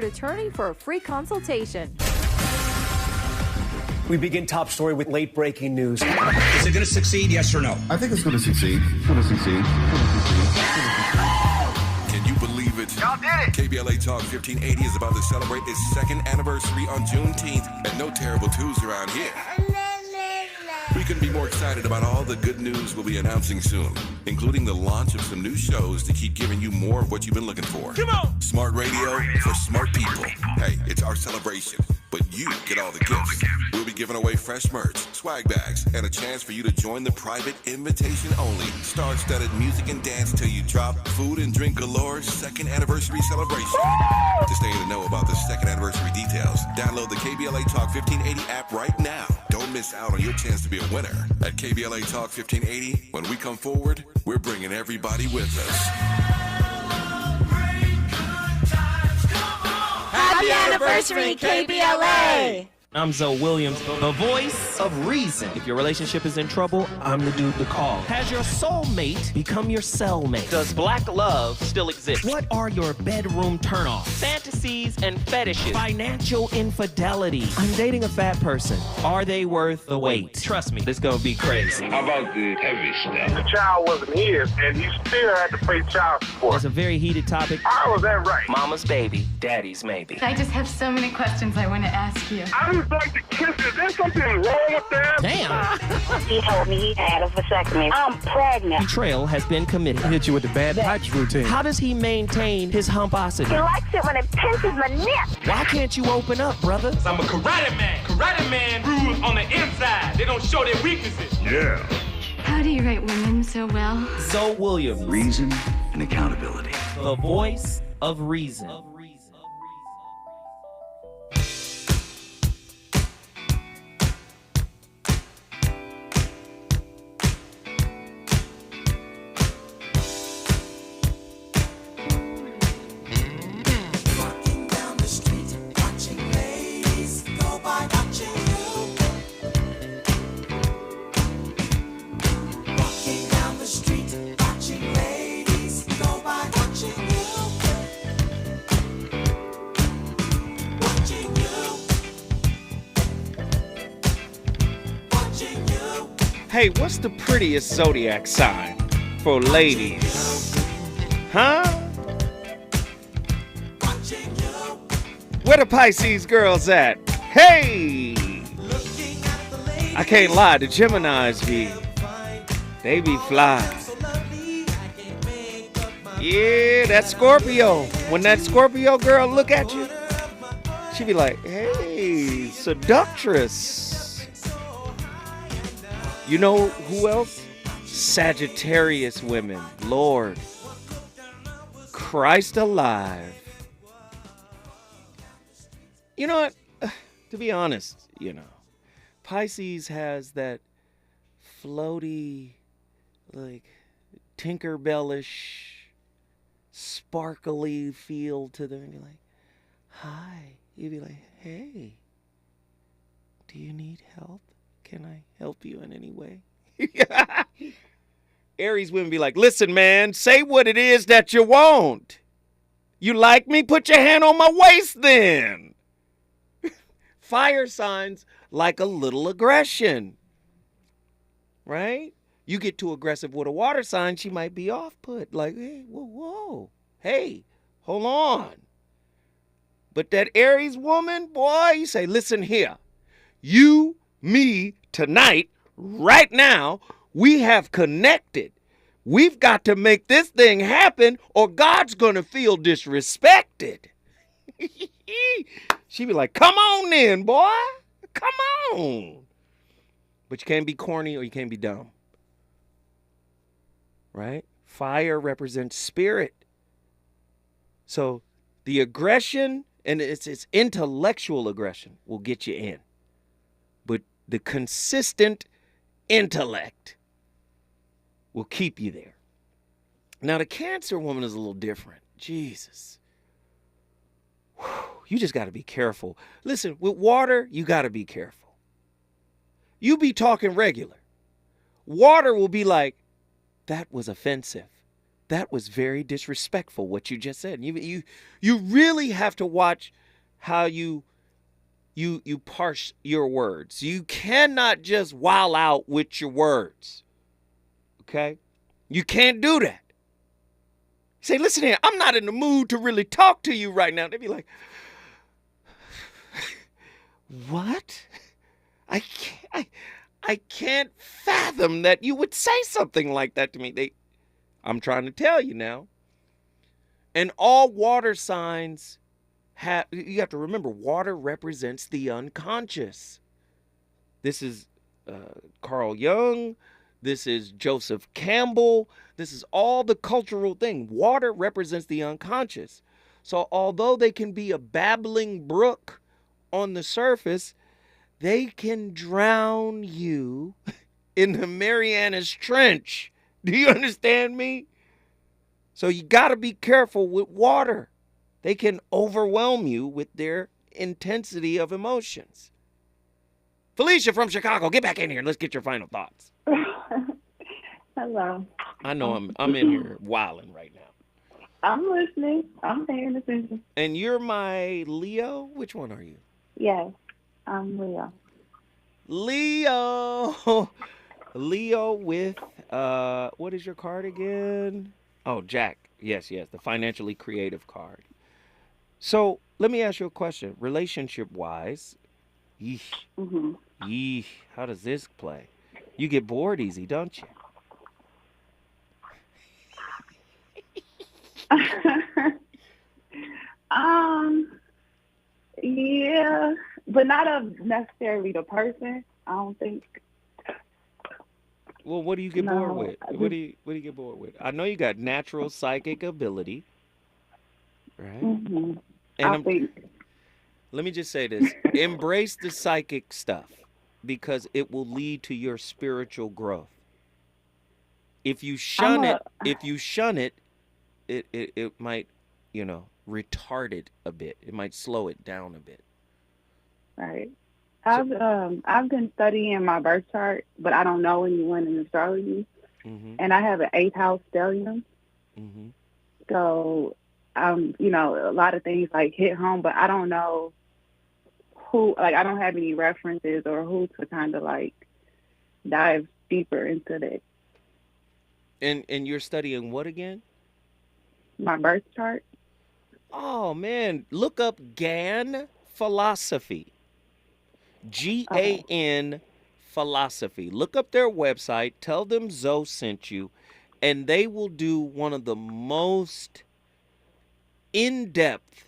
attorney for a free consultation. We begin top story with late-breaking news. Is it going to succeed, yes or no? I think it's going to succeed. It's going to succeed. Can you believe it? Y'all did it! KBLA Talk 1580 is about to celebrate its second anniversary on Juneteenth, and no terrible twos around here. We couldn't be more excited about all the good news we'll be announcing soon, including the launch of some new shows to keep giving you more of what you've been looking for. Come on! Smart radio for smart people. Hey, it's our celebration, but you get all the gifts. We'll be giving away fresh merch, swag bags, and a chance for you to join the private invitation-only, star-studded music and dance till you drop, food and drink galore second anniversary celebration. To stay in the know about the second anniversary details, download the KBLA Talk 1580 app right now. Don't miss out on your chance to be a winner. At KBLA Talk 1580, when we come forward, we're bringing everybody with us. Happy anniversary, KBLA! I'm Zoe Williams, the voice of reason. If your relationship is in trouble, I'm the dude to call. Has your soulmate become your cellmate? Does black love still exist? What are your bedroom turnoffs? Fantasies and fetishes. Financial infidelity. I'm dating a fat person. Are they worth the wait? Trust me, this gonna be crazy. How about the heavy stuff? The child wasn't his, and he still had to pay child support. It's a very heated topic. How was that right? Mama's baby, daddy's maybe. I just have so many questions I want to ask you. I just like to kiss. Is there something wrong with that? Damn. He told me he had a vasectomy. I'm pregnant. Betrayal has been committed. Hit you with the bad pipes routine. How does he maintain his humposity? He likes it when it pinches my neck. Why can't you open up, brother? I'm a karate man. Karate man rules on the inside. They don't show their weaknesses. Yeah. How do you write women so well? Zoe Williams, Reason and accountability. the voice of reason. Hey, what's the prettiest zodiac sign for ladies? Huh? Where the Pisces girls at? Hey! I can't lie, the Geminis they be fly. Yeah, that Scorpio. When that Scorpio girl look at you, she be like, hey, seductress. You know who else? Sagittarius women. Lord. Christ alive. You know what? To be honest, Pisces has that floaty, like, Tinkerbellish, sparkly feel to them. And you're like, hi. You'd be like, hey, do you need help? Can I help you in any way? Aries women be like, listen, man, say what it is that you want. You like me? Put your hand on my waist then. Fire signs like a little aggression. Right? You get too aggressive with a water sign, she might be off put. Like, hey, whoa. Hey, hold on. But that Aries woman, boy, you say, listen here. You, me, tonight, right now, we have connected. We've got to make this thing happen or God's going to feel disrespected. She be like, come on then, boy. Come on. But you can't be corny or you can't be dumb. Right? Fire represents spirit. So the aggression, and it's intellectual aggression, will get you in. But the consistent intellect will keep you there. Now, the Cancer woman is a little different. Jesus. Whew, you just got to be careful. Listen, with water, you got to be careful. You be talking regular. Water will be like, that was offensive. That was very disrespectful, what you just said. You really have to watch how you parse your words. You cannot just wow out with your words. Okay? You can't do that. Say, listen here, I'm not in the mood to really talk to you right now. They'd be like, what? I can't fathom that you would say something like that to me. I'm trying to tell you now. And all water signs you have to remember, water represents the unconscious. This is Carl Jung. This is Joseph Campbell. This is all the cultural thing. Water represents the unconscious. So although they can be a babbling brook on the surface, they can drown you in the Marianas Trench. Do you understand me? So you got to be careful with water. They can overwhelm you with their intensity of emotions. Felicia from Chicago, get back in here. Let's get your final thoughts. Hello. I know I'm in here wilding right now. I'm listening. I'm paying attention. And you're my Leo? Which one are you? Yes, I'm Leo. Leo with, what is your card again? Oh, Jack. Yes, the financially creative card. So let me ask you a question. Relationship-wise, how does this play? You get bored easy, don't you? Yeah, but not of necessarily the person. I don't think. Well, what do you get bored with? What do you get bored with? I know you got natural psychic ability, right? Mm-hmm. And let me just say this: embrace the psychic stuff because it will lead to your spiritual growth. If you shun it, it might, retard it a bit. It might slow it down a bit. Right. I've been studying my birth chart, but I don't know anyone in astrology. Mm-hmm. And I have an 8th house stellium. Mm-hmm. So, a lot of things like hit home, but I don't know who, I don't have any references or who to kind of dive deeper into that. And you're studying what again? My birth chart. Oh, man. Look up GAN philosophy. GAN philosophy. Look up their website. Tell them Zoe sent you. And they will do one of the most in-depth,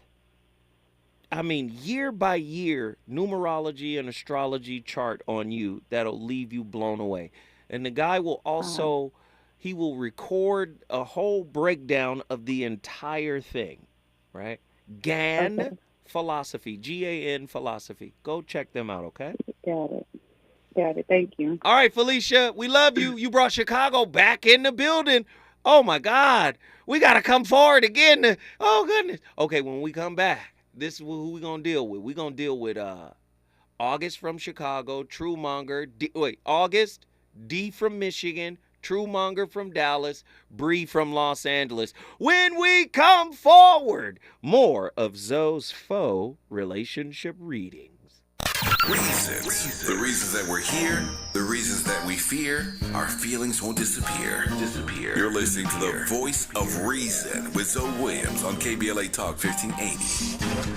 year by year numerology and astrology chart on you that'll leave you blown away. And the guy will also, he will record a whole breakdown of the entire thing, right? GAN philosophy, GAN philosophy. Go check them out, okay? Got it. Thank you. All right, Felicia, we love you. You brought Chicago back in the building. Oh, my God. We got to come forward again. Oh, goodness. Okay, when we come back, this is who we're going to deal with. We're going to deal with August from Chicago, Truemonger. August, D from Michigan, Truemonger from Dallas, Bree from Los Angeles. When we come forward, more of Zoe's faux relationship readings. Reasons. The reasons that we're here, the reasons that we fear, our feelings won't disappear. You're listening to the voice of reason with Zoe Williams on KBLA Talk 1580.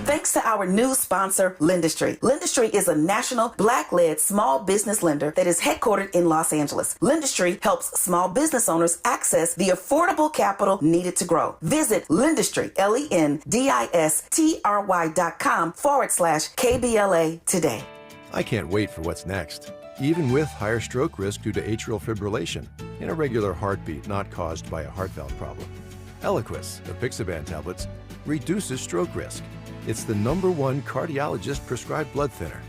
Thanks to our new sponsor, Lendistry. Lendistry is a national Black-led small business lender that is headquartered in Los Angeles. Lendistry helps small business owners access the affordable capital needed to grow. Visit Lendistry, LENDISTRY.com/KBLA today. I can't wait for what's next. Even with higher stroke risk due to atrial fibrillation, an irregular heartbeat not caused by a heart valve problem. Eliquis, apixaban tablets, reduces stroke risk. It's the #1 cardiologist-prescribed blood thinner.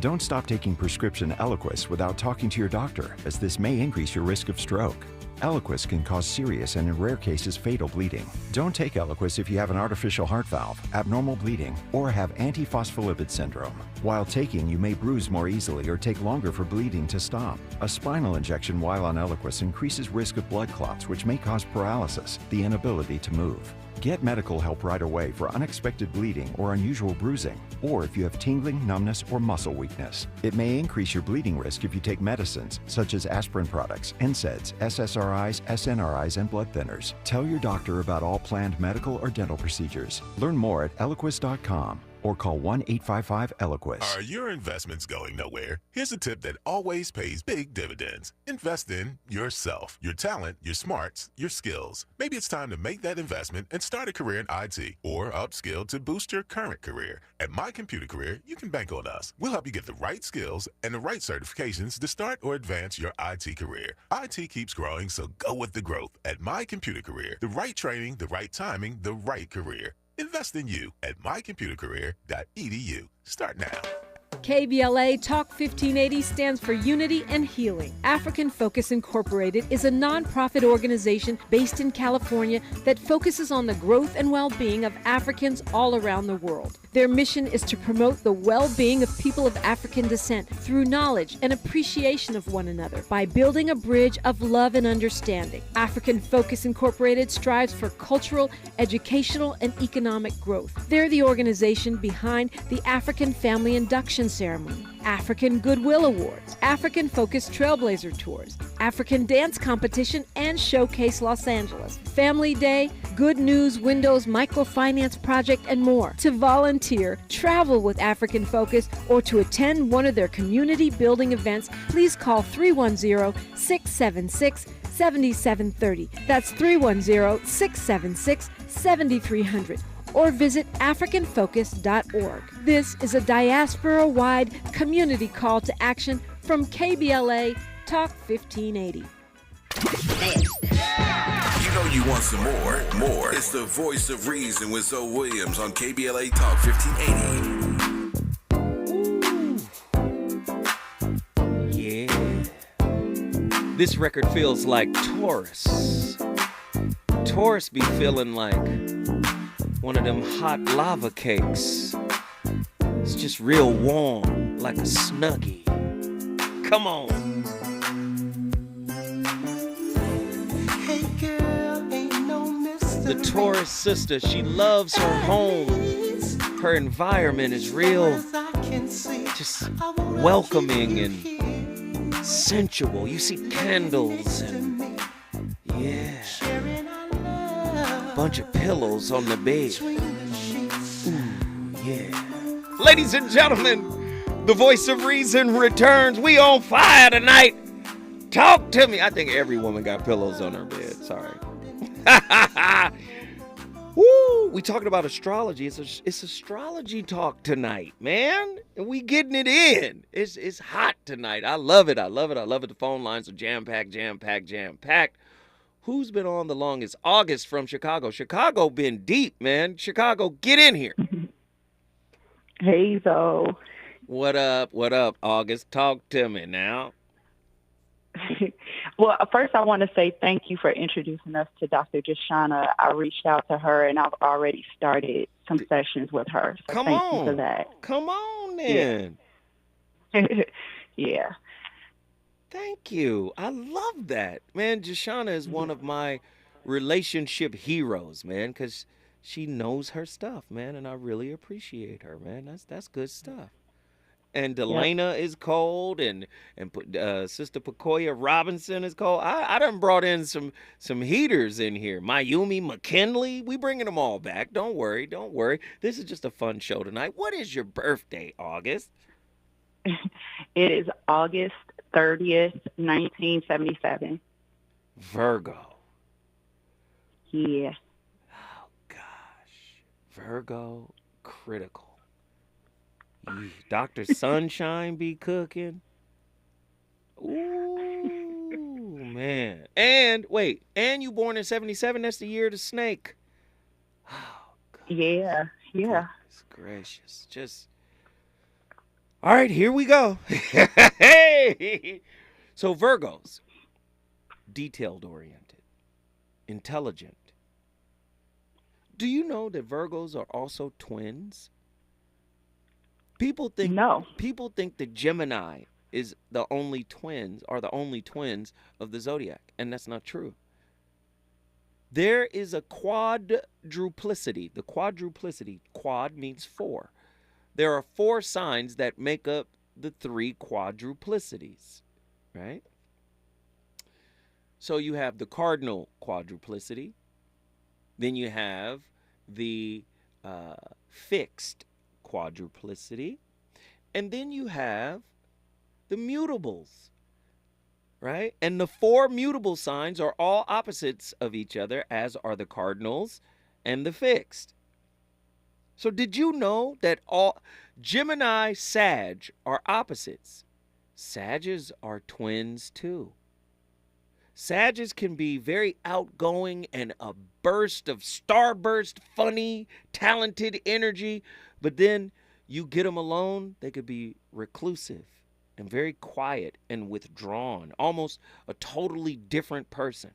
Don't stop taking prescription Eliquis without talking to your doctor, as this may increase your risk of stroke. Eliquis can cause serious and in rare cases fatal bleeding. Don't take Eliquis if you have an artificial heart valve, abnormal bleeding, or have antiphospholipid syndrome. While taking, you may bruise more easily or take longer for bleeding to stop. A spinal injection while on Eliquis increases risk of blood clots, which may cause paralysis, the inability to move. Get medical help right away for unexpected bleeding or unusual bruising, or if you have tingling, numbness, or muscle weakness. It may increase your bleeding risk if you take medicines such as aspirin products, NSAIDs, SSRIs, SNRIs, and blood thinners. Tell your doctor about all planned medical or dental procedures. Learn more at Eliquis.com or call 1-855-ELIQUIS. Are your investments going nowhere? Here's a tip that always pays big dividends. Invest in yourself, your talent, your smarts, your skills. Maybe it's time to make that investment and start a career in IT or upskill to boost your current career. At My Computer Career, you can bank on us. We'll help you get the right skills and the right certifications to start or advance your IT career. IT keeps growing, so go with the growth at My Computer Career. The right training, the right timing, the right career. Invest in you at mycomputercareer.edu. Start now. KBLA Talk 1580 stands for Unity and Healing. African Focus Incorporated is a nonprofit organization based in California that focuses on the growth and well-being of Africans all around the world. Their mission is to promote the well-being of people of African descent through knowledge and appreciation of one another by building a bridge of love and understanding. African Focus Incorporated strives for cultural, educational, and economic growth. They're the organization behind the African Family Induction Ceremony, African Goodwill Awards, African Focus Trailblazer Tours, African Dance Competition, and Showcase Los Angeles, Family Day, Good News Windows Microfinance Project, and more. To volunteer, travel with African Focus, or to attend one of their community building events, please call 310-676-7730. That's 310-676-7300. Or visit AfricanFocus.org. This is a diaspora-wide community call to action from KBLA Talk 1580. You know you want some more. It's the voice of reason with Zoe Williams on KBLA Talk 1580. Yeah. This record feels like Taurus. Taurus be feeling like one of them hot lava cakes. It's just real warm, like a Snuggie. Come on. Hey girl, ain't no mystery. The Taurus sister, she loves her home. Her environment is real, just welcoming and sensual. You see candles and, yeah, bunch of pillows on the bed. Ooh, yeah. Ladies and gentlemen, the voice of reason returns. We on fire tonight. Talk to me. I think every woman got pillows on her bed. Sorry. Woo! We talking about astrology. It's astrology talk tonight, man. And we getting it in. It's hot tonight. I love it. The phone lines are jam-packed. Who's been on the longest? August from Chicago. Chicago been deep, man. Chicago, get in here. Hey, Zoe. What up, August? Talk to me now. Well, first I want to say thank you for introducing us to Dr. Jashana. I reached out to her, and I've already started some sessions with her. So Come thank on. you for that. Come on, then. Yeah. Thank you. I love that. Man, Jashana is one of my relationship heroes, man, because she knows her stuff, man, and I really appreciate her, man. That's good stuff. And Delana is cold, and Sister Pacoya Robinson is cold. I done brought in some heaters in here. Mayumi McKinley, we bringing them all back. Don't worry. This is just a fun show tonight. What is your birthday, August? It is August 30th, 1977. Virgo. Yeah. Oh, gosh. Virgo, critical. Dr. Sunshine be cooking. Ooh, man. And, wait, and you born in 77? That's the year of the snake. Oh, God. Yeah. Goodness gracious. Just... All right, here we go. Hey! So Virgos, detailed oriented, intelligent. Do you know that Virgos are also twins? People think that Gemini is the only twins, are the only twins of the zodiac, and that's not true. There is a quadruplicity. The quadruplicity, quad means four. There are 4 signs that make up the 3 quadruplicities, right? So you have the cardinal quadruplicity, then you have the fixed quadruplicity, and then you have the mutables, right? And the 4 mutable signs are all opposites of each other, as are the cardinals and the fixed. So did you know that all Gemini, Sag are opposites? Sages are twins too. Sages can be very outgoing and a burst of starburst, funny, talented energy, but then you get them alone, they could be reclusive and very quiet and withdrawn, almost a totally different person,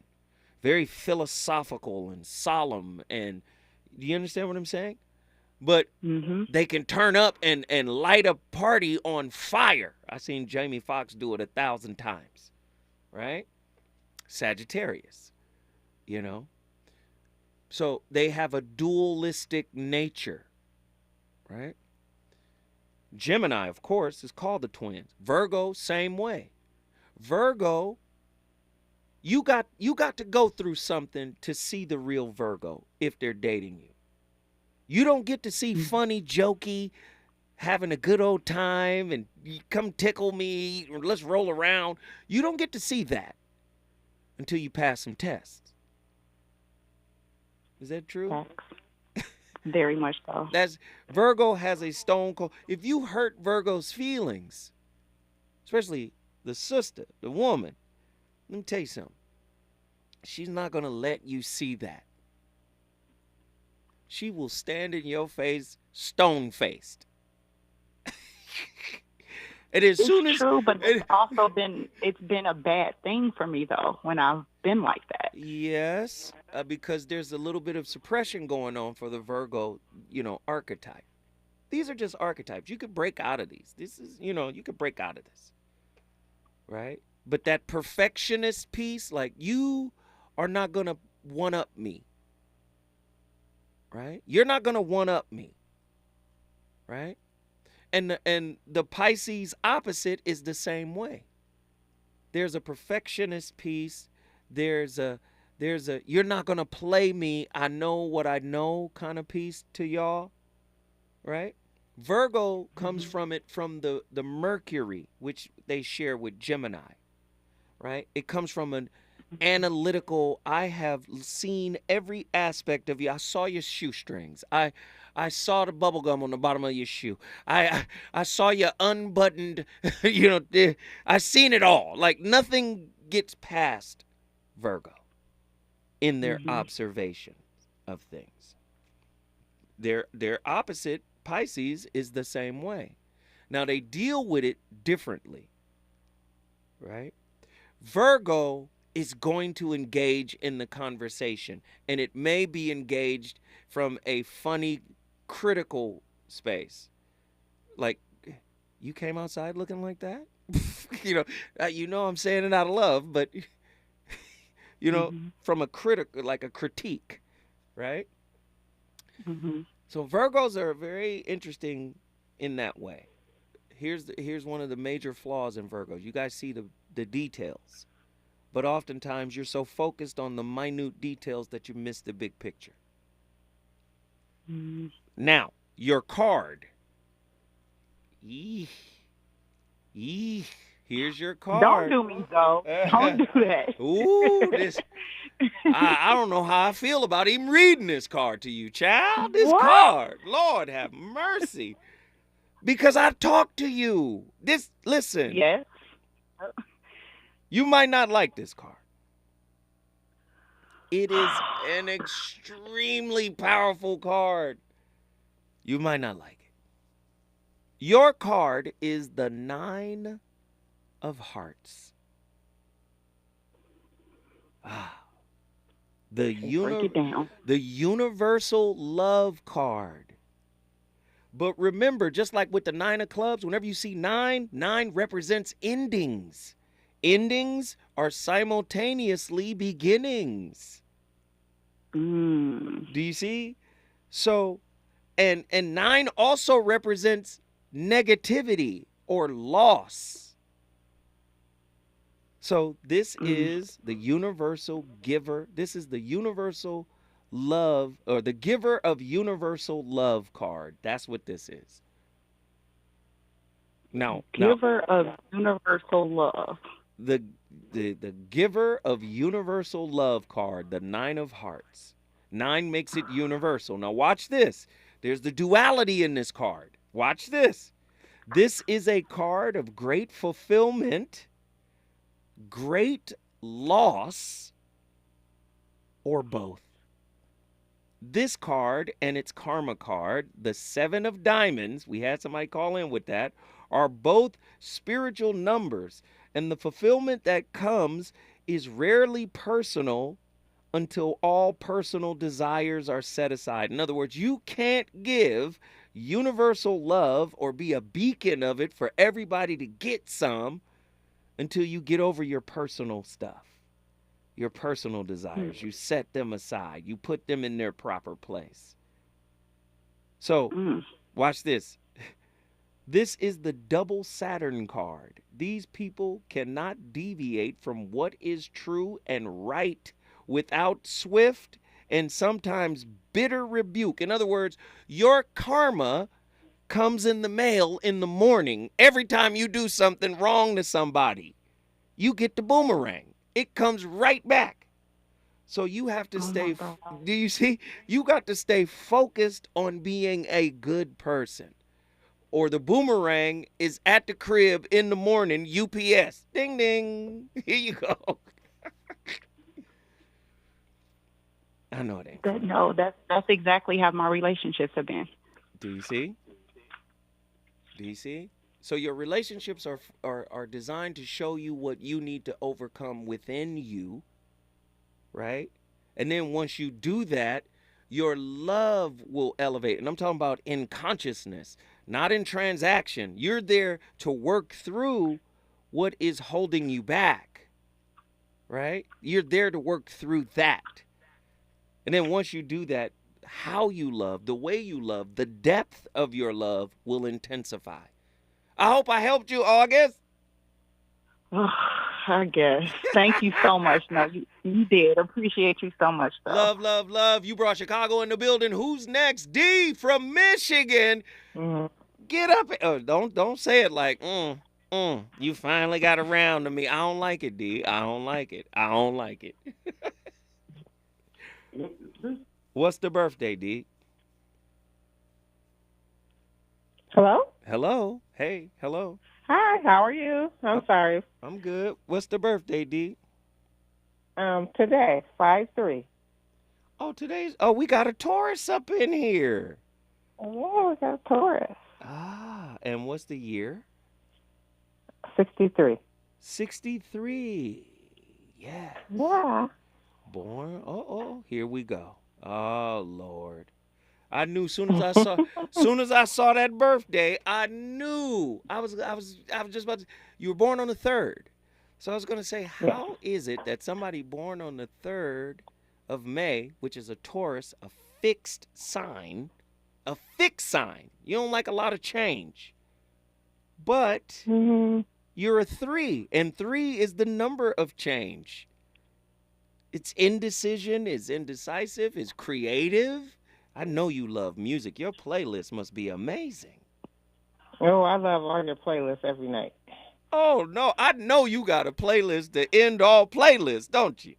very philosophical and solemn. And do you understand what I'm saying? But they can turn up and light a party on fire. I seen Jamie Foxx do it 1,000 times, right? Sagittarius, you know. So they have a dualistic nature, right? Gemini, of course, is called the twins. Virgo, same way. Virgo, you got to go through something to see the real Virgo if they're dating you. You don't get to see funny, jokey, having a good old time and come tickle me, or let's roll around. You don't get to see that until you pass some tests. Is that true? Very much so. Virgo has a stone cold. If you hurt Virgo's feelings, especially the sister, the woman, let me tell you something. She's not going to let you see that. She will stand in your face stone-faced. And as it's soon as true, but it's also been a bad thing for me though when I've been like that. Yes, because there's a little bit of suppression going on for the Virgo, archetype. These are just archetypes. You could break out of these. This is, you could break out of this, right? But that perfectionist piece, like you are not gonna one up me, right? You're not gonna one up me, right? And the Pisces opposite is the same way. There's a perfectionist piece. There's a you're not going to play me, I know what I know kind of piece to y'all, right? Virgo comes from the Mercury, which they share with Gemini, right? It comes from an analytical, I have seen every aspect of you. I saw your shoestrings. I saw the bubble gum on the bottom of your shoe. I saw you unbuttoned, I seen it all. Like nothing gets past Virgo in their observation of things. Their opposite, Pisces, is the same way. Now they deal with it differently, right? Virgo is going to engage in the conversation, and it may be engaged from a funny, critical space. Like, you came outside looking like that? I'm saying it out of love, but from a critique, right? So Virgos are very interesting in that way. Here's one of the major flaws in Virgos. You guys see the details, but oftentimes you're so focused on the minute details that you miss the big picture. Now, your card. Here's your card. Don't do me so. Don't do that. Ooh, this. I don't know how I feel about even reading this card to you, child. This card. Lord have mercy. Because I talked to you. Listen. Yes. You might not like this card. It is an extremely powerful card. You might not like it. Your card is the 9 of Hearts. The Break it down. the universal love card. But remember, just like with the 9 of clubs, whenever you see 9, 9 represents endings. Endings are simultaneously beginnings. Do you see? So, and 9 also represents negativity or loss. So this is the universal giver. This is the universal love, or the giver of universal love card. That's what this is. Now, Giver of universal love. The giver of universal love card, the 9 of hearts. 9 makes it universal. Now watch this. There's the duality in this card. Watch this. This is a card of great fulfillment, great loss, or both. This card and its karma card, the 7 of diamonds, we had somebody call in with that, are both spiritual numbers. And the fulfillment that comes is rarely personal until all personal desires are set aside. In other words, you can't give universal love or be a beacon of it for everybody to get some until you get over your personal stuff, your personal desires. You set them aside. You put them in their proper place. So, watch this. This is the double Saturn card. These people cannot deviate from what is true and right without swift and sometimes bitter rebuke. In other words, your karma comes in the mail in the morning. Every time you do something wrong to somebody, you get the boomerang. It comes right back. So you have to stay, do you see? You got to stay focused on being a good person. Or the boomerang is at the crib in the morning, UPS. Ding, ding. Here you go. I know it ain't. No, that's exactly how my relationships have been. Do you see? Do you see? So your relationships are designed to show you what you need to overcome within you, right? And then once you do that, your love will elevate. And I'm talking about in consciousness, not in transaction. You're there to work through what is holding you back, right? You're there to work through that. And then once you do that, how you love, the way you love, the depth of your love will intensify. I hope I helped you, August. Oh, I guess. Thank you so much. No, you did. Appreciate you so much, though. Love, love, love. You brought Chicago in the building. Who's next? D from Michigan. Get up. Oh, don't say it like, you finally got around to me. I don't like it, D. I don't like it. I don't like it. What's the birthday, D? Hello? Hello. Hey, hello. Hi, how are you? I'm sorry. I'm good. What's the birthday, D? Today, 5/3. Oh, we got a Taurus up in here. Oh, we got a Taurus. And what's the year? 63. 63. Yes. Yeah. Born. Here we go. Oh, Lord. I knew soon as I saw that birthday, I knew. I was just about to, you were born on the 3rd. So I was going to say, how is it that somebody born on the 3rd of May, which is a Taurus, a fixed sign, you don't like a lot of change, but you're a 3, and 3 is the number of change. It's indecision, it's indecisive, it's creative. I know you love music. Your playlist must be amazing. Oh, I love all your playlists every night. Oh, no, I know you got a playlist, the end all playlist, don't you?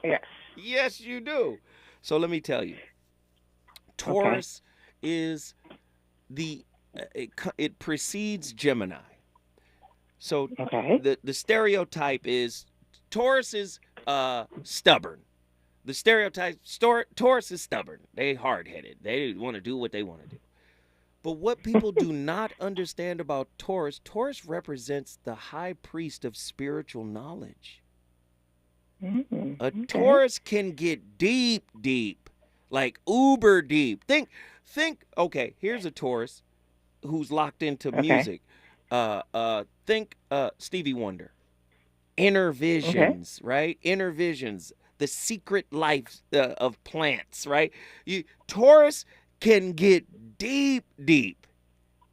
Yes. Yes, you do. So let me tell you, Taurus is it precedes Gemini. So the stereotype is Taurus is stubborn. The stereotype, Taurus is stubborn. They hard-headed. They want to do what they want to do. But what people do not understand about Taurus represents the high priest of spiritual knowledge. A Taurus can get deep, like uber deep. Think, okay, here's a Taurus who's locked into music. Think Stevie Wonder. Inner visions, right? Inner visions, the secret life of plants, right? Taurus can get deep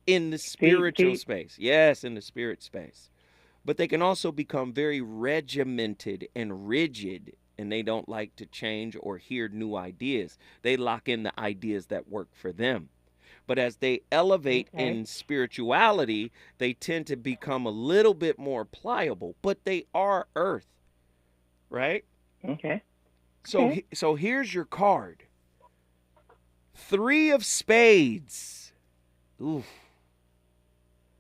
in the spiritual space. Yes, in the spirit space. But they can also become very regimented and rigid, and they don't like to change or hear new ideas. They lock in the ideas that work for them. But as they elevate in spirituality, they tend to become a little bit more pliable, but they are earth, right? Okay. So here's your card. 3 of spades. Ooh.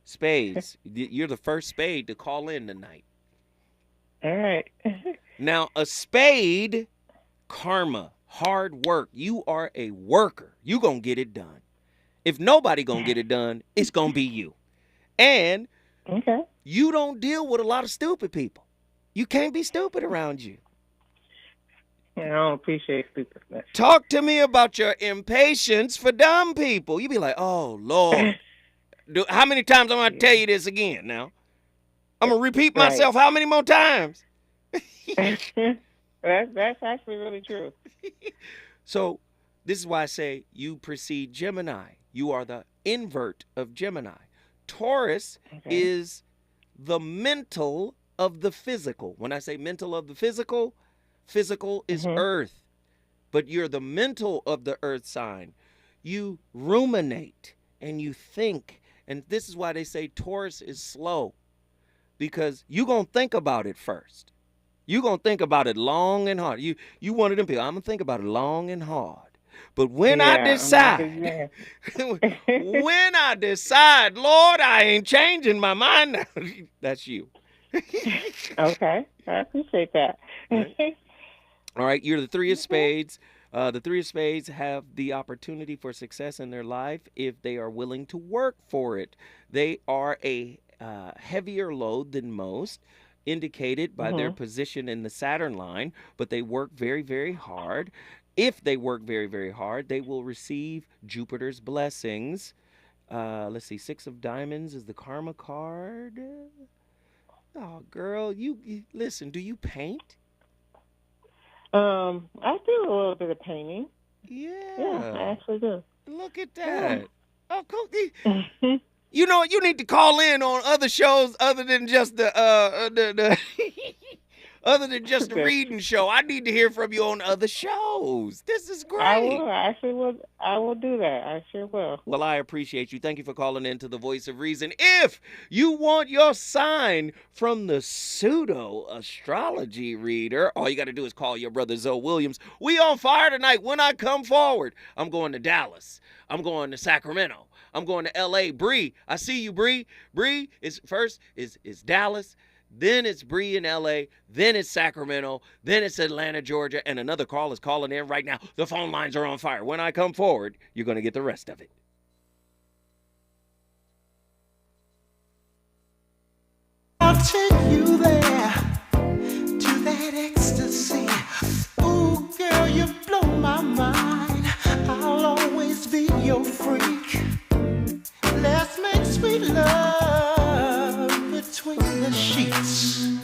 Spades. You're the first spade to call in tonight. All right. Now, a spade, karma, hard work. You are a worker. You gonna get it done. If nobody gonna get it done, it's gonna be you. And you don't deal with a lot of stupid people. You can't be stupid around you. I don't appreciate stupidness. Talk to me about your impatience for dumb people. You be like, oh, Lord. How many times am I going to tell you this again now? I'm going to repeat myself how many more times? That's actually really true. So this is why I say you precede Gemini. You are the invert of Gemini. Taurus is the mental of the physical. When I say mental of the physical is earth. But you're the mental of the earth sign. You ruminate and you think. And this is why they say Taurus is slow. Because you're going to think about it first. You're going to think about it long and hard. You one of them people, I'm going to think about it long and hard. But when I decide, when I decide, Lord, I ain't changing my mind now. That's you. Okay. I appreciate that. All right. You're the 3 of spades. The 3 of spades have the opportunity for success in their life if they are willing to work for it. They are a heavier load than most, indicated by their position in the Saturn line, but they work very, very hard. If they work very, very hard, they will receive Jupiter's blessings. Let's see, 6 of diamonds is the karma card. Oh, girl, you listen, do you paint? I do a little bit of painting. Yeah, I actually do. Look at that. Yeah. Oh, cool. You know, you need to call in on other shows other than just the other than just the reading show. I need to hear from you on other shows. This is great. I will. I actually will. I will do that. I sure will. Well, I appreciate you. Thank you for calling in to the Voice of Reason. If you want your sign from the pseudo astrology reader, all you got to do is call your brother Zoe Williams. We on fire tonight. When I come forward, I'm going to Dallas. I'm going to Sacramento. I'm going to L.A. Bree, I see you, Bree. Bree is first is Dallas. Then it's Bree in L.A., then it's Sacramento, then it's Atlanta, Georgia, and another call is calling in right now. The phone lines are on fire. When I come forward, you're going to get the rest of it. I'll take you there to that ecstasy. Ooh, girl, you blow my mind. I'll always be your freak. Let's make sweet love between the sheets. Ooh,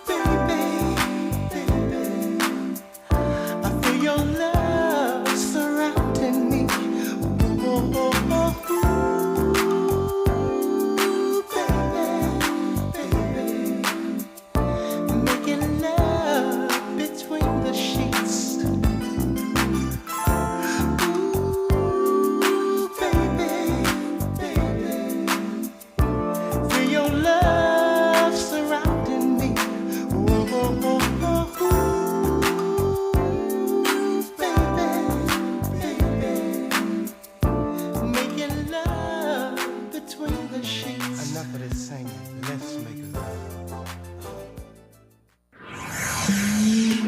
baby, I feel your love surrounding me. Ooh, baby, making love between the sheets.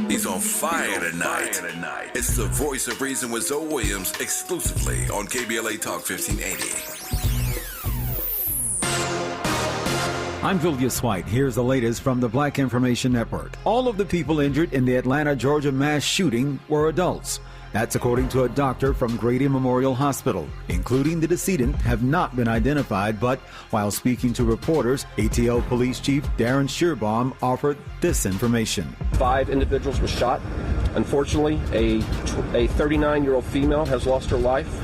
He's on fire tonight. It's the Voice of Reason with Zoe Williams, exclusively on KBLA Talk 1580. I'm Julius White. Here's the latest from the Black Information Network. All of the people injured in the Atlanta, Georgia mass shooting were adults. That's according to a doctor from Grady Memorial Hospital. Including the decedent have not been identified, but while speaking to reporters, ATL Police Chief Darren Shearbaum offered this information. 5 individuals were shot. Unfortunately, a 39-year-old female has lost her life.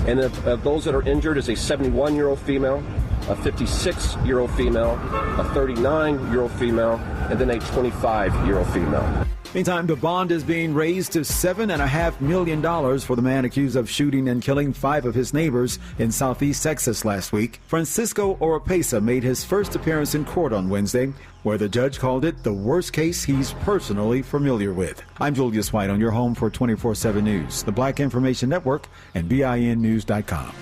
And of those that are injured is a 71-year-old female, a 56-year-old female, a 39-year-old female, and then a 25-year-old female. Meantime, the bond is being raised to $7.5 million for the man accused of shooting and killing 5 of his neighbors in southeast Texas last week. Francisco Oropesa made his first appearance in court on Wednesday, where the judge called it the worst case he's personally familiar with. I'm Julius White on your home for 24/7 News, the Black Information Network, and BINnews.com.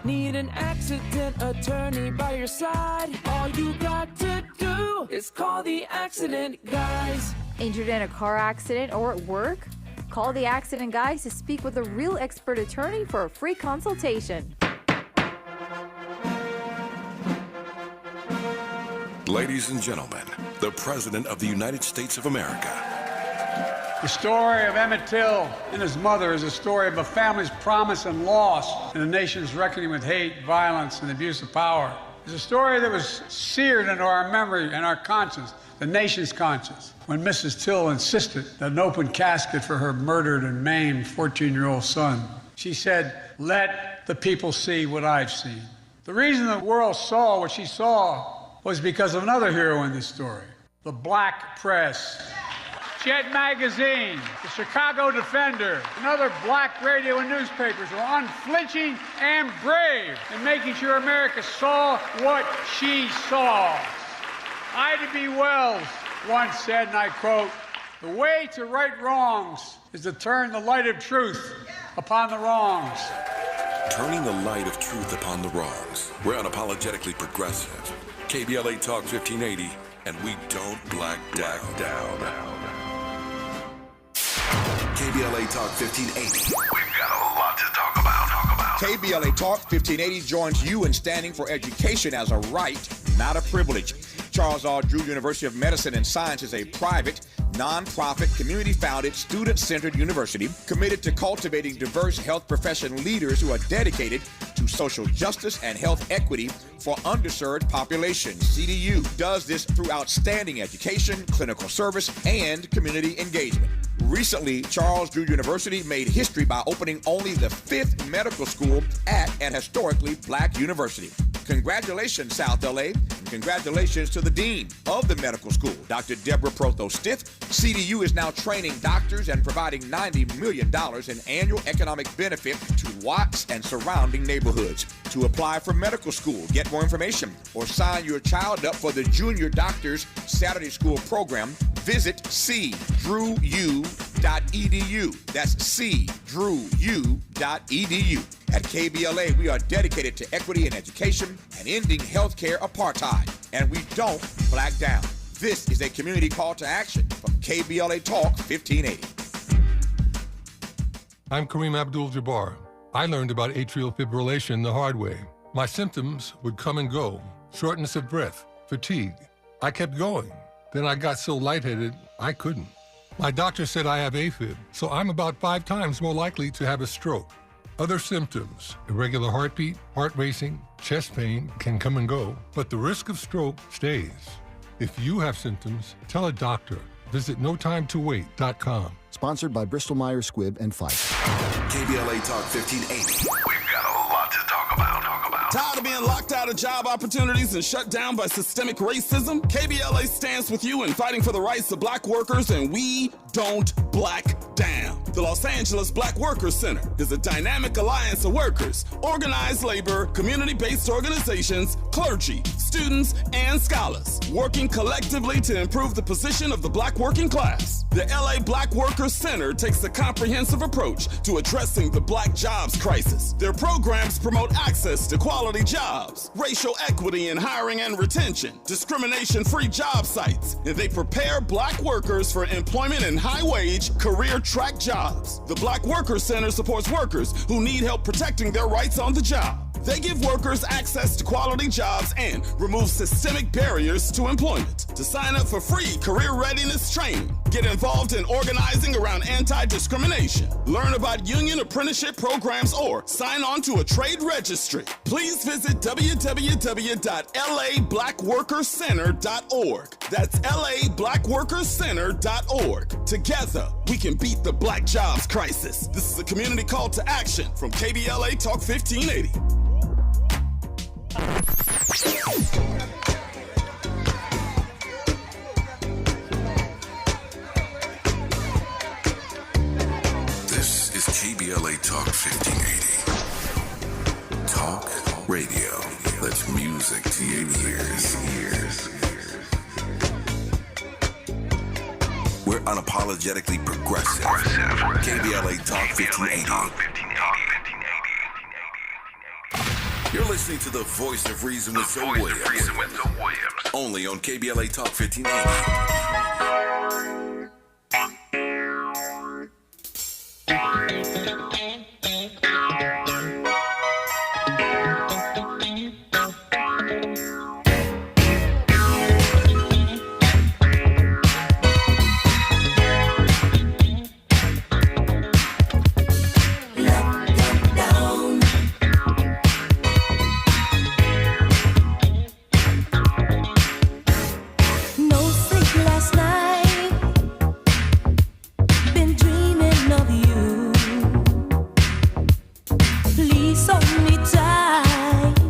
Need an accident attorney by your side? All you got to do is call the accident guys. Injured in a car accident or at work? Call the accident guys to speak with a real expert attorney for a free consultation. Ladies and gentlemen, the President of the United States of America. The story of Emmett Till and his mother is a story of a family's promise and loss and the nation's reckoning with hate, violence, and abuse of power. It's a story that was seared into our memory and our conscience, the nation's conscience, when Mrs. Till insisted that an open casket for her murdered and maimed 14-year-old son. She said, "Let the people see what I've seen." The reason the world saw what she saw was because of another hero in this story, the black press. Jet Magazine, the Chicago Defender, and other black radio and newspapers were unflinching and brave in making sure America saw what she saw. Ida B. Wells once said, and I quote, "The way to right wrongs is to turn the light of truth upon the wrongs." Turning the light of truth upon the wrongs. We're unapologetically progressive. KBLA Talk 1580, and we don't black down. KBLA Talk 1580. We've got a lot to talk about. KBLA Talk 1580 joins you in standing for education as a right, not a privilege. Charles R. Drew University of Medicine and Science is a private, non-profit, community-founded, student-centered university committed to cultivating diverse health profession leaders who are dedicated to social justice and health equity for underserved populations. CDU does this through outstanding education, clinical service, and community engagement. Recently, Charles Drew University made history by opening only the 5th medical school at an historically black university. Congratulations, South LA, and congratulations to the dean of the medical school, Dr. Deborah Prothos-Stith. CDU is now training doctors and providing $90 million in annual economic benefit to Watts and surrounding neighborhoods. To apply for medical school, get more information, or sign your child up for the Junior Doctors Saturday School program, visit cdrewu.edu. That's cdrewu.edu. At KBLA, we are dedicated to equity in education and ending healthcare apartheid, and we don't black down. This is a community call to action from KBLA Talk 1580. I'm Kareem Abdul-Jabbar. I learned about atrial fibrillation the hard way. My symptoms would come and go: shortness of breath, fatigue. I kept going. Then I got so lightheaded, I couldn't. My doctor said I have AFib, so I'm about 5 times more likely to have a stroke. Other symptoms: irregular heartbeat, heart racing, chest pain can come and go, but the risk of stroke stays. If you have symptoms, tell a doctor. Visit notimetowait.com. Sponsored by Bristol-Myers Squibb and Pfizer. KBLA Talk 1580. We've got a lot to talk about. Tired of being locked out of job opportunities and shut down by systemic racism? KBLA stands with you in fighting for the rights of black workers, and we don't black down. The Los Angeles Black Workers Center is a dynamic alliance of workers, organized labor, community-based organizations, clergy, students, and scholars, working collectively to improve the position of the black working class. The LA Black Workers Center takes a comprehensive approach to addressing the black jobs crisis. Their programs promote access to quality jobs, racial equity in hiring and retention, discrimination-free job sites, and they prepare black workers for employment in high-wage, career-track jobs. The Black Workers Center supports workers who need help protecting their rights on the job. They give workers access to quality jobs and remove systemic barriers to employment. To sign up for free career readiness training, get involved in organizing around anti-discrimination, learn about union apprenticeship programs, or sign on to a trade registry, please visit www.lablackworkerscenter.org. That's lablackworkerscenter.org. Together, we can beat the black jobs crisis. This is a community call to action from KBLA Talk 1580. This is KBLA Talk 1580. Talk radio. That's music to your ears. We're unapologetically progressive. KBLA Talk 1580. You're listening to the voice of reason with Zoe Williams. Only on KBLA Talk 1580.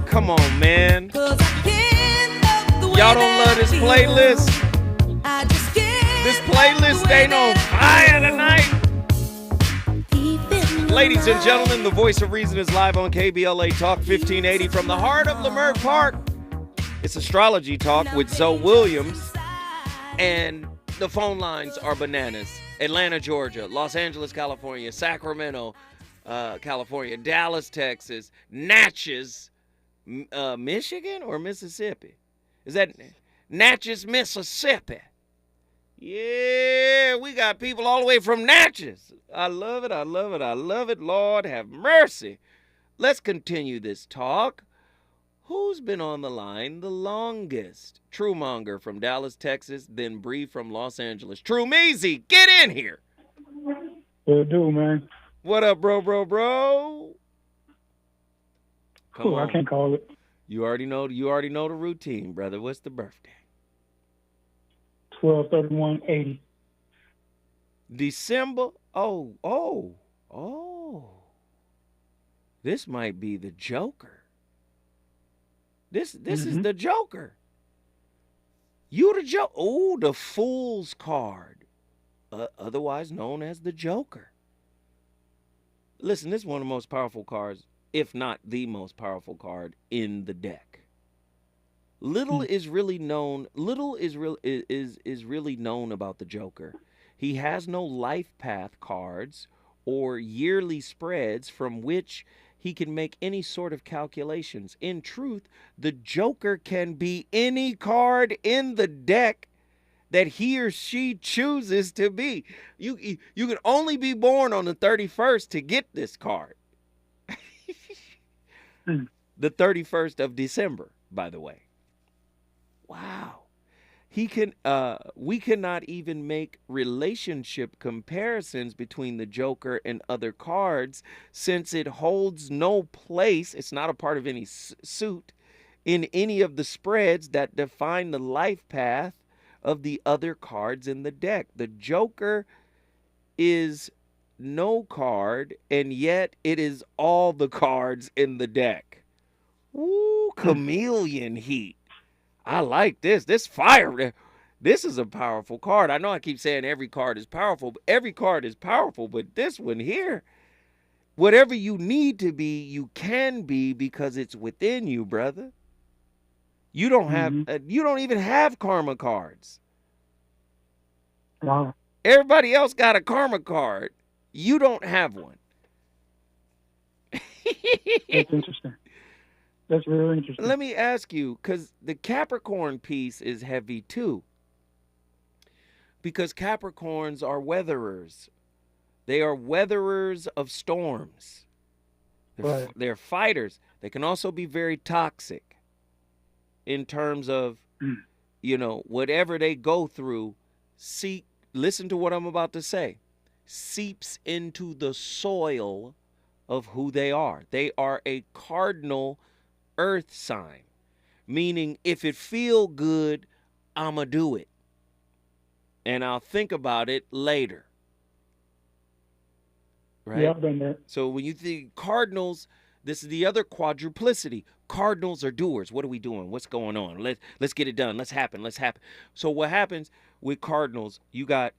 Come on, man. Y'all don't love this playlist? This playlist ain't on fire tonight. Ladies and gentlemen, the voice of reason is live on KBLA Talk 1580 from the heart of Leimert Park. It's Astrology Talk with Zoe Williams. And the phone lines are bananas. Atlanta, Georgia, Los Angeles, California, Sacramento, California, Dallas, Texas, Natchez, Michigan or Mississippi? Is that Natchez, Mississippi? Yeah, we got people all the way from Natchez. I love it, I love it, I love it. Lord have mercy. Let's continue this talk. Who's been on the line the longest? Truemonger from Dallas, Texas, then Bree from Los Angeles. Trumeezy, get in here. What it do, man? What up, bro? Come on. I can't call it. You already know the routine, brother. What's the birthday? 12/31/80. December. Oh. This might be the Joker. This is the Joker. You the Joker. Oh, the Fool's card. Otherwise known as the Joker. Listen, this is one of the most powerful cards, if not the most powerful card in the deck. Little is really known about the Joker. He has no life path cards or yearly spreads from which he can make any sort of calculations. In truth, the Joker can be any card in the deck that he or she chooses to be. You can only be born on the 31st to get this card. The 31st of December, by the way. Wow. We cannot even make relationship comparisons between the Joker and other cards since it holds no place. It's not a part of any suit in any of the spreads that define the life path of the other cards in the deck. The Joker is no card, and yet it is all the cards in the deck. Ooh, chameleon heat. I like this. This fire. This is a powerful card. I know I keep saying every card is powerful, but every card is powerful, but this one here, whatever you need to be, you can be because it's within you, brother. You don't have, you don't even have karma cards. Wow. Everybody else got a karma card. You don't have one. That's interesting. That's really interesting. Let me ask you, because the Capricorn piece is heavy too. Because Capricorns are weatherers. They are weatherers of storms. They're, they're fighters. They can also be very toxic in terms of, you know, whatever they go through, listen to what I'm about to say, seeps into the soil of who they are. They are a cardinal earth sign, meaning if it feel good, I'ma do it. And I'll think about it later. Right? Yeah, I've been there. So when you think cardinals, this is the other quadruplicity. Cardinals are doers. What are we doing? What's going on? Let's get it done. Let's happen. So what happens with cardinals, you got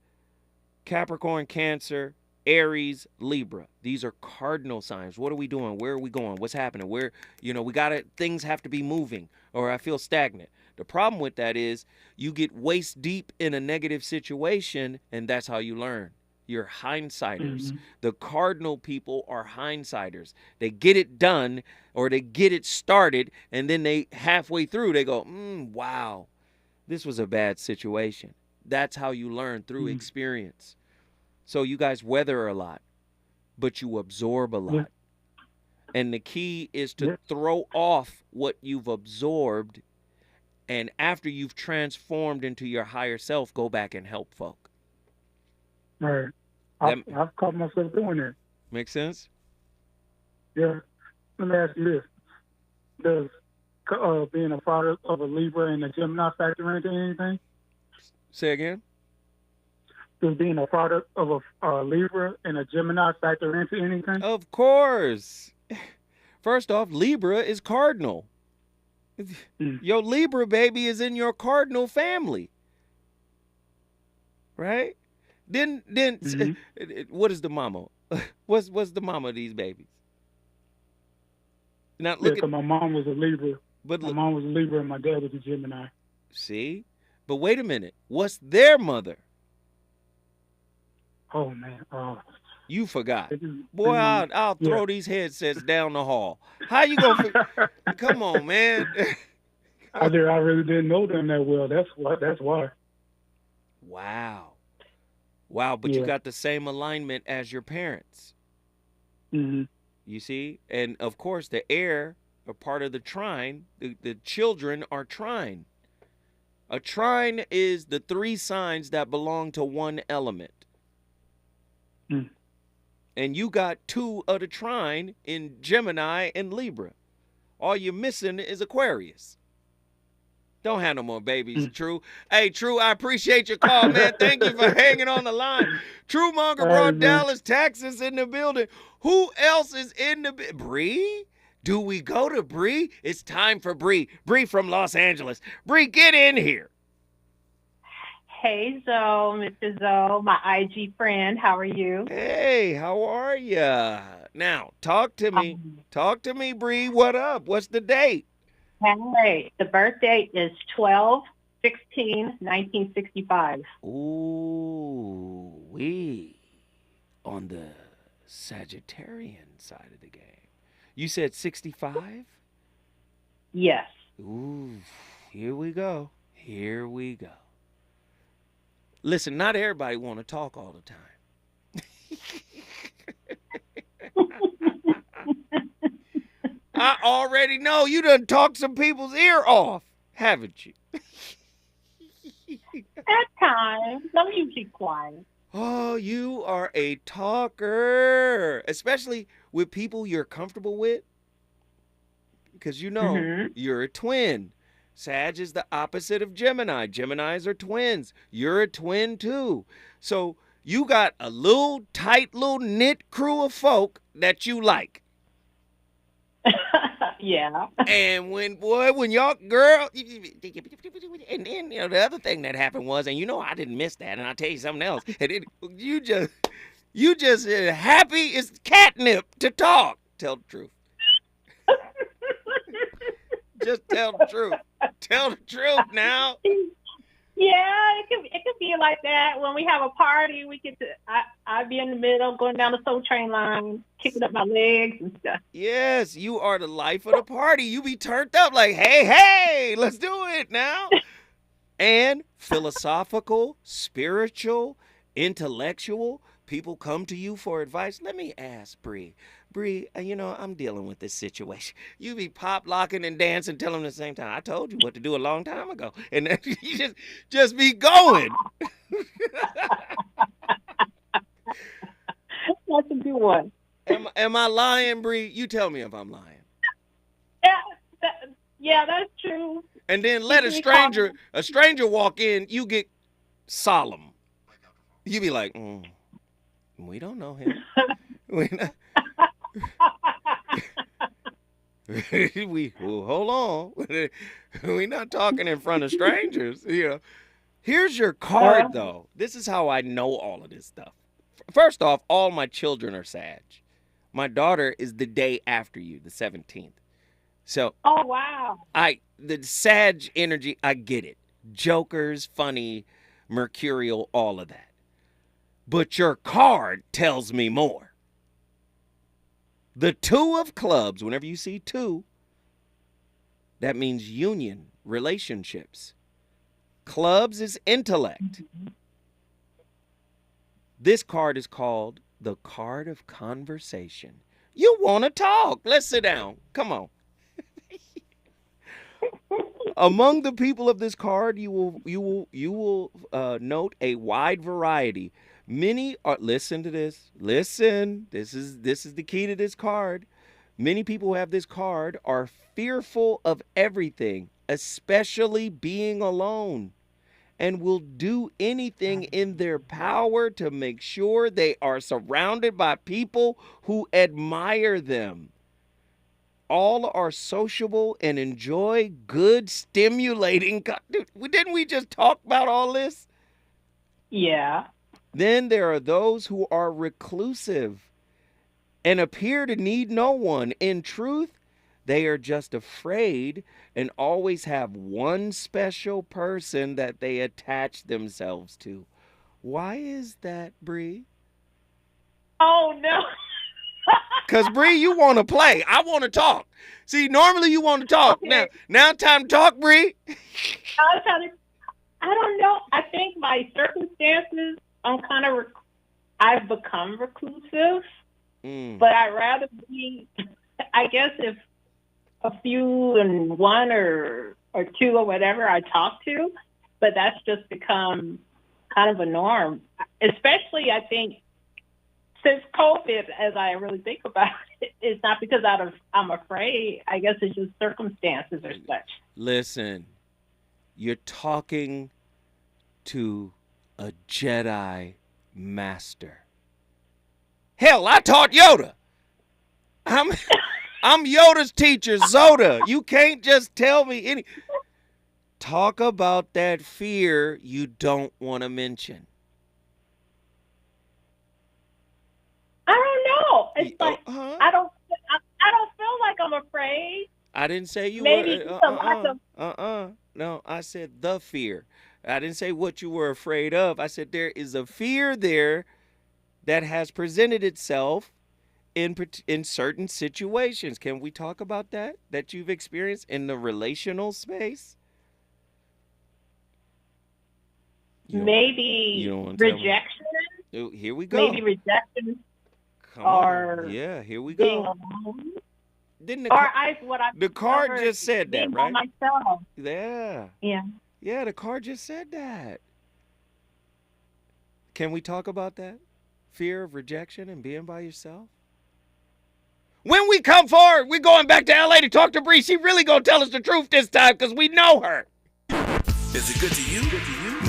Capricorn, Cancer, Aries, Libra. These are cardinal signs. What are we doing? Where are we going? What's happening? Where, you know, things have to be moving or I feel stagnant. The problem with that is you get waist deep in a negative situation and that's how you learn. You're hindsighters. The cardinal people are hindsighters. They get it done or they get it started and then they halfway through they go, wow, this was a bad situation. That's how you learn, through experience. So you guys weather a lot, but you absorb a lot. And the key is to throw off what you've absorbed, and after you've transformed into your higher self, go back and help folk. Right. I've caught myself doing that. Make sense? Yeah. Let me ask you this. Does being a father of a Libra and a Gemini factor into anything? Say again? Does being a father of a Libra and a Gemini factor into anything? Of course. First off, Libra is cardinal. Your Libra baby is in your cardinal family. Right? Then what is the mama? What's the mama of these babies? Now look my mom was a Libra. My mom was a Libra and my dad was a Gemini. See? But wait a minute. What's their mother? Oh man. You forgot. Boy, I'll throw these headsets down the hall. How you gonna come on, man. I really didn't know them that well. That's why. Wow, but you got the same alignment as your parents. You see? And of course the air are part of the trine. The children are trine. A trine is the three signs that belong to one element. And you got two of the trine in Gemini and Libra. All you're missing is Aquarius. Don't have no more babies, True. Hey, True, I appreciate your call, man. Thank you for hanging on the line. True Monger brought Dallas, Texas in the building. Who else is in the Bree? Do we go to Bree? It's time for Bree. Bree from Los Angeles. Bree, get in here. Hey, Zoe, Mr. Zoe, my IG friend. How are you? Hey, how are ya? Now, talk to me. Talk to me, Bree. What up? What's the date? Hey, the birth date is 12/16/1965. Ooh, we on the Sagittarian side of the game. You said 65? Yes. Ooh, here we go. Here we go. Listen, not everybody want to talk all the time. I already know you done talked some people's ear off, haven't you? At times. I'm usually quiet. Oh, you are a talker, especially with people you're comfortable with, because you know you're a twin. Sag is the opposite of Gemini. Geminis are twins. You're a twin too. So you got a little tight little knit crew of folk that you like. Yeah. And when y'all girl, and then you know the other thing that happened was, and you know I didn't miss that, and I'll tell you something else. And it, you just happy as catnip to talk. Tell the truth. Just tell the truth. Tell the truth now. Yeah, it could be like that. When we have a party, we get to I'd be in the middle, going down the Soul Train line, kicking up my legs and stuff. Yes, you are the life of the party. You be turned up like, hey, let's do it now. And philosophical, spiritual, intellectual, people come to you for advice. Let me ask Bree. Bree, I'm dealing with this situation. You be pop locking and dancing, telling them at the same time, I told you what to do a long time ago. And then you just be going. That's a good one. Am I lying, Bree? You tell me if I'm lying. Yeah, that's true. And then let a stranger walk in, you get solemn. You be like, we don't know him. Hold on. We're not talking in front of strangers. Here's your card, though. This is how I know all of this stuff. First off, all my children are Sag. My daughter is the day after you, the 17th. So, oh, wow. The Sag energy, I get it. Jokers, funny, mercurial, all of that. But your card tells me more. The 2 of clubs, whenever you see 2, that means union, relationships. Clubs is intellect. This card is called the card of conversation. You want to talk. Let's sit down. Come on. Among the people of this card, you will note a wide variety. Many are, listen to this. Listen. This is the key to this card. Many people who have this card are fearful of everything, especially being alone, and will do anything in their power to make sure they are surrounded by people who admire them. All are sociable and enjoy good, stimulating. Didn't we just talk about all this? Yeah. Then there are those who are reclusive and appear to need no one. In truth, they are just afraid and always have one special person that they attach themselves to. Why is that, Bree? Oh, no. Because, Bree, you want to play. I want to talk. See, normally you want to talk. Okay. Now time to talk, Bree. I don't know. I think my circumstances, I've become reclusive. But I'd rather be, I guess, if a few and one or two or whatever I talk to, but that's just become kind of a norm. Especially, I think, since COVID, as I really think about it, it's not because I'm afraid. I guess it's just circumstances or such. Listen, you're talking to a Jedi master. Hell, I taught Yoda. I'm Yoda's teacher, Zoda. You can't just tell me any. Talk about that fear you don't want to mention. I don't know. It's like I don't feel like I'm afraid. I didn't say you maybe were. No, I said the fear. I didn't say what you were afraid of. I said there is a fear there that has presented itself in certain situations. Can we talk about that you've experienced in the relational space? Maybe rejection. Here we go. Maybe rejection. Or here we go. Didn't the card just said that, right? Myself. Yeah. Yeah, the card just said that. Can we talk about that? Fear of rejection and being by yourself? When we come forward, we're going back to LA to talk to Bree. She really gonna tell us the truth this time because we know her. Is it good to you?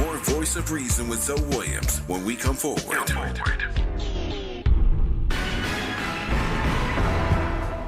More Voice of Reason with Zoe Williams when we come forward.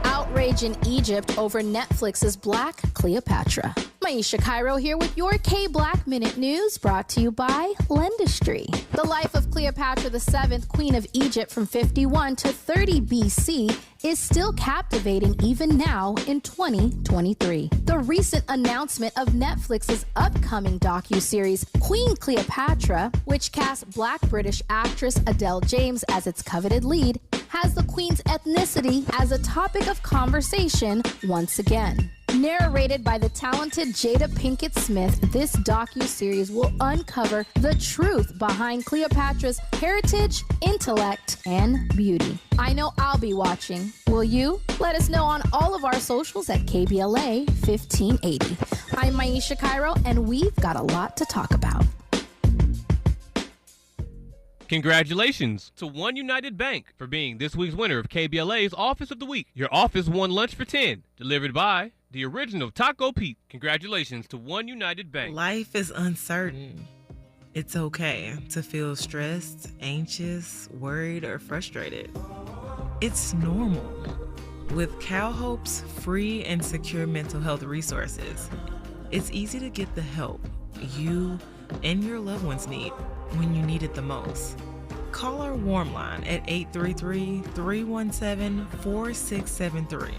Outrage in Egypt over Netflix's Black Cleopatra. Maisha Cairo here with your K-Black Minute News, brought to you by Lendistry. The life of Cleopatra VII, Queen of Egypt from 51 to 30 BC, is still captivating even now in 2023. The recent announcement of Netflix's upcoming docuseries, Queen Cleopatra, which casts Black British actress Adele James as its coveted lead, has the Queen's ethnicity as a topic of conversation once again. Narrated by the talented Jada Pinkett Smith, this docuseries will uncover the truth behind Cleopatra's heritage, intellect, and beauty. I know I'll be watching. Will you? Let us know on all of our socials at KBLA 1580. I'm Maisha Cairo, and we've got a lot to talk about. Congratulations to One United Bank for being this week's winner of KBLA's Office of the Week. Your office won lunch for 10, delivered by the original Taco Pete. Congratulations to One United Bank. Life is uncertain. It's okay to feel stressed, anxious, worried, or frustrated. It's normal. With CalHope's free and secure mental health resources, it's easy to get the help you and your loved ones need when you need it the most. Call our warm line at 833-317-4673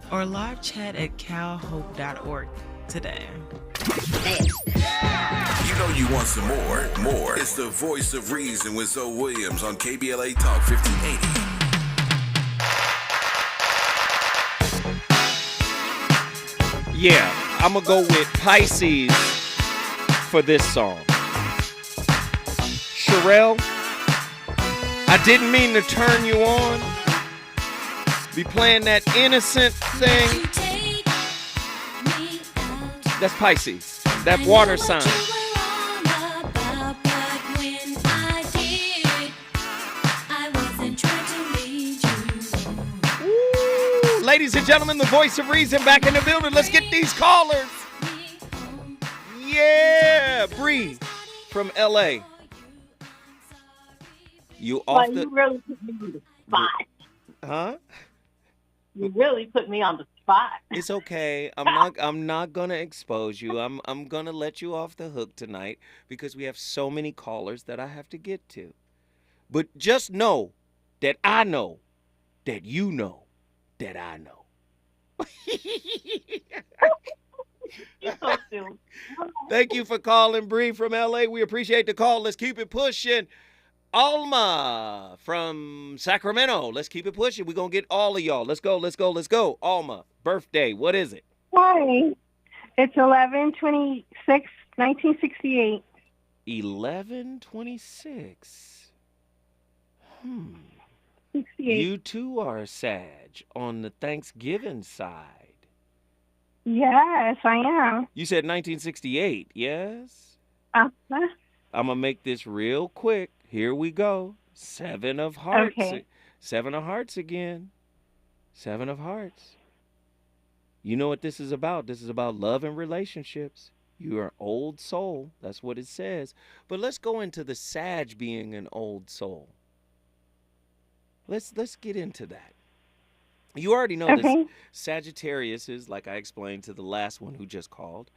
or live chat at calhope.org today. You know you want some more. More. It's the voice of reason with Zoe Williams on KBLA Talk 1580. Yeah, I'm going to go with Pisces for this song. Sherelle, I didn't mean to turn you on. Be playing that innocent thing. That's Pisces. That water sign. Ooh, ladies and gentlemen, the voice of reason back in the building. Let's get these callers. Yeah, Bree from LA. You off the... You really put me on the spot. Huh? You really put me on the spot. It's okay. I'm not gonna expose you. I'm gonna let you off the hook tonight because we have so many callers that I have to get to. But just know that I know that you know that I know. You're so silly. Thank you for calling, Bree from LA. We appreciate the call. Let's keep it pushing. Alma from Sacramento. Let's keep it pushing. We're going to get all of y'all. Let's go. Alma, birthday. What is it? Hi. It's 11/26/1968. 11/26. 68. You too are a Sag on the Thanksgiving side. Yes, I am. You said 1968, yes? Uh-huh. I'm going to make this real quick. Here we go. 7 of hearts. Okay. 7 of hearts again. 7 of hearts. You know what this is about. This is about love and relationships. You are an old soul. That's what it says. But let's go into the Sag being an old soul. Let's get into that. You already know this. Sagittarius is, like I explained to the last one who just called,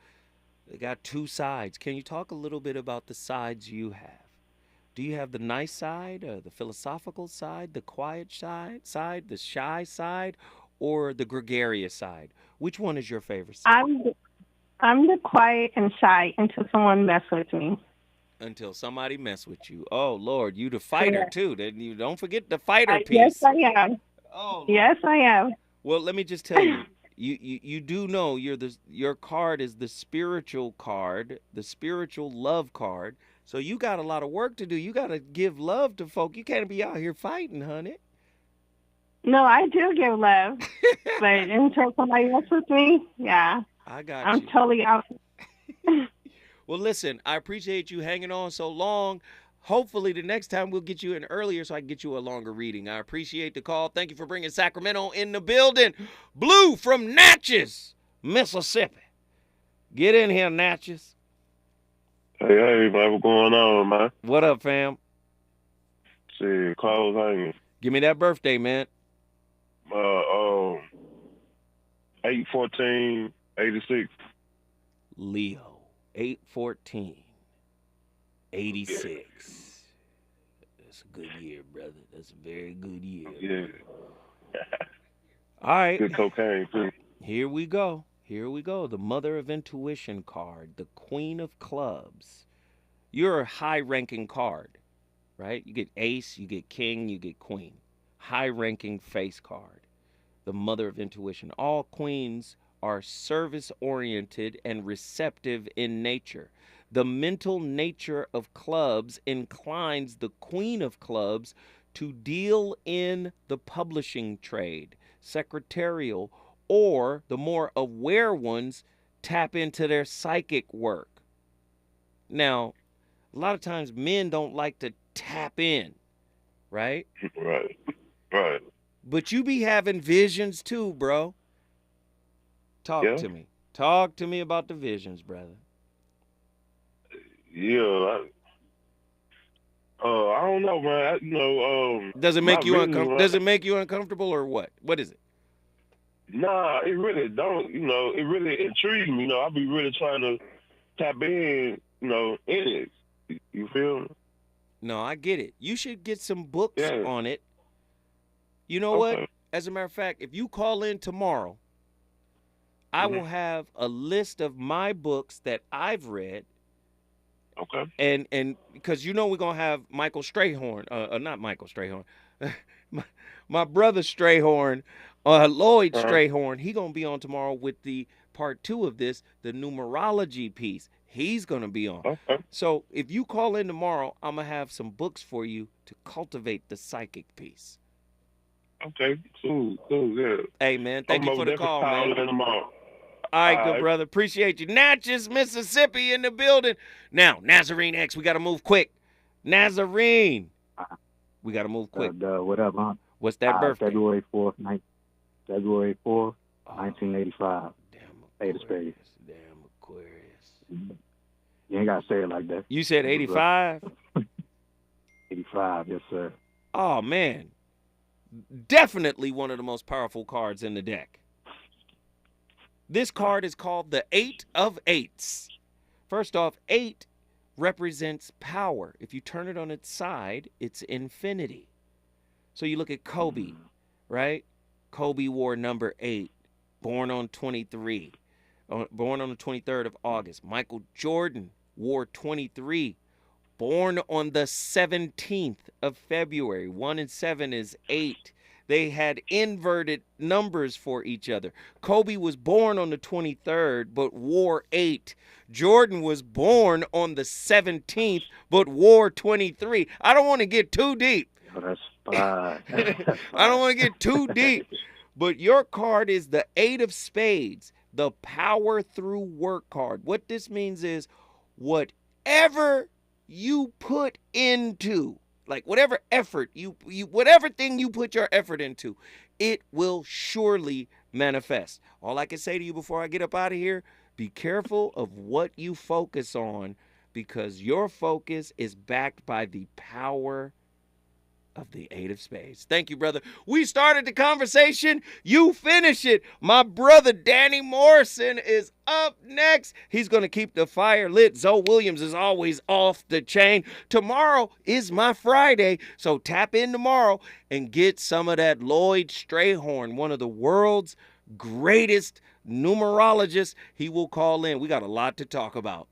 they got 2 sides. Can you talk a little bit about the sides you have? Do you have the nice side, the philosophical side, the quiet side, the shy side, or the gregarious side? Which one is your favorite side? I'm the quiet and shy until someone messes with me. Until somebody mess with you. Oh, Lord, you the fighter, too. You don't forget the fighter piece. Yes, I am. Oh, yes, I am. Well, let me just tell you. You do know your card is the spiritual card, the spiritual love card. So you got a lot of work to do. You got to give love to folk. You can't be out here fighting, honey. No, I do give love. But until somebody messes with me, yeah. I got I'm you. totally out. Well, listen, I appreciate you hanging on so long. Hopefully the next time we'll get you in earlier so I can get you a longer reading. I appreciate the call. Thank you for bringing Sacramento in the building. Blue from Natchez, Mississippi. Get in here, Natchez. Hey, man, what's going on, man? What up, fam? Shit, clothes hanging. Give me that birthday, man. 8/14/86. Leo, 8/14/86. That's a good year, brother. That's a very good year. Yeah. All right. Good cocaine, too. Here we go. The Mother of Intuition card, the Queen of Clubs. You're a high-ranking card, right? You get ace, you get king, you get queen. High-ranking face card, the Mother of Intuition. All queens are service-oriented and receptive in nature. The mental nature of clubs inclines the queen of clubs to deal in the publishing trade, secretarial, or the more aware ones tap into their psychic work. Now, a lot of times men don't like to tap in, right? Right. But you be having visions too, bro. Talk to me. Talk to me about the visions, brother. Yeah. I don't know, man. Does it make you uncomfortable? Does it make you uncomfortable or what? What is it? Nah, it really don't. It really intrigues me. I be really trying to tap in, in it. You feel me? No, I get it. You should get some books on it. You know what? As a matter of fact, if you call in tomorrow, I will have a list of my books that I've read. Okay. And because we're gonna have Michael Strayhorn, not Michael Strayhorn, my brother Strayhorn, Lloyd Strayhorn. He gonna be on tomorrow with the part 2 of this, the numerology piece. He's gonna be on. Okay. So if you call in tomorrow, I'm gonna have some books for you to cultivate the psychic piece. Okay, cool, yeah. Hey man, thank you for the call, man. Tomorrow. All right, good brother. Appreciate you. Natchez, Mississippi in the building. Now, Nazarene X, we got to move quick. Nazarene. We got to move quick. What up, huh? What's that birthday? February 4th, 1985. Damn Eight of Spades. Damn Aquarius. You ain't got to say it like that. You said 85? 85, yes, sir. Oh, man. Definitely one of the most powerful cards in the deck. This card is called the 8 of Eights. First off, 8 represents power. If you turn it on its side, it's infinity. So you look at Kobe, right? Kobe wore number 8, born on 23, born on the 23rd of August. Michael Jordan wore 23, born on the 17th of February. 1 and 7 is 8. They had inverted numbers for each other. Kobe was born on the 23rd, but wore 8. Jordan was born on the 17th, but wore 23. I don't want to get too deep. Oh, that's fine. I don't want to get too deep. But your card is the 8 of Spades, the power through work card. What this means is whatever you put into, like whatever effort you whatever thing you put your effort into, it will surely manifest. All I can say to you before I get up out of here, be careful of what you focus on, because your focus is backed by the power of the 8 of Spades. Thank you, brother. We started the conversation. You finish it. My brother Danny Morrison is up next. He's going to keep the fire lit. Zoe Williams is always off the chain. Tomorrow is my Friday, so tap in tomorrow and get some of that Lloyd Strayhorn, one of the world's greatest numerologists. He will call in. We got a lot to talk about.